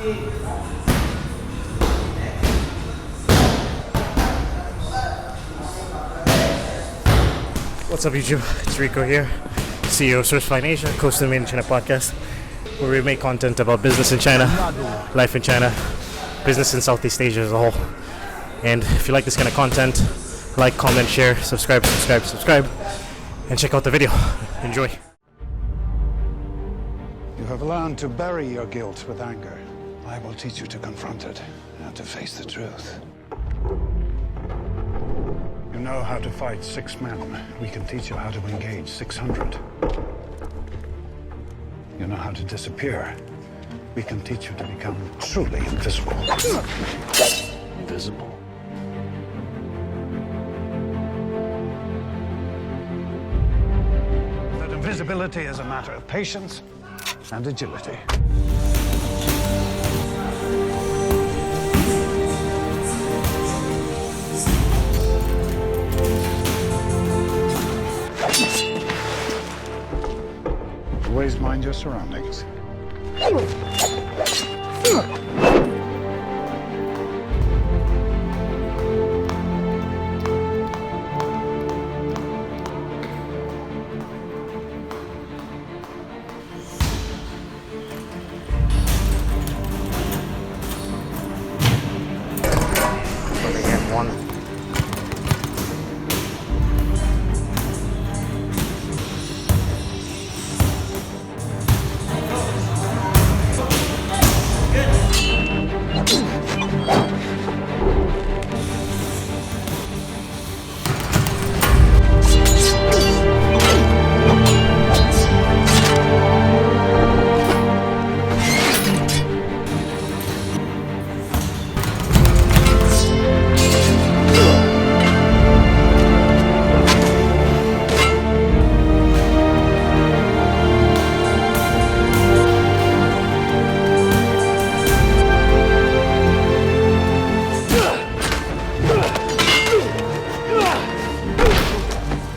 What's up, YouTube? It's Rico here, CEO of Certify Asia, Coast of the Made in China podcast, where we make content about business in China, life in China, business in Southeast Asia as a whole. And if you like this kind of content, like, comment, share, subscribe, and check out the video. Enjoy. You have learned to bury your guilt with anger. I will teach you to confront it and to face the truth. You know how to fight 6 men. We can teach you how to engage 600. You know how to disappear. We can teach you to become truly invisible. Invisible. That invisibility is a matter of patience and agility. Always mind your surroundings.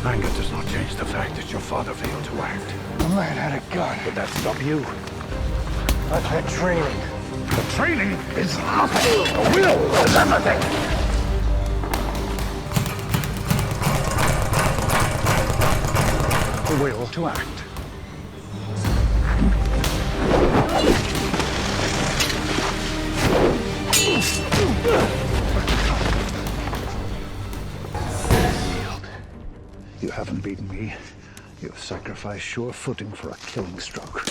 Anger does not change the fact that your father failed to act. The man had a gun. Would that stop you? I've had training. The training is nothing. The will is everything. The will to act. You haven't beaten me. You have sacrificed sure footing for a killing stroke.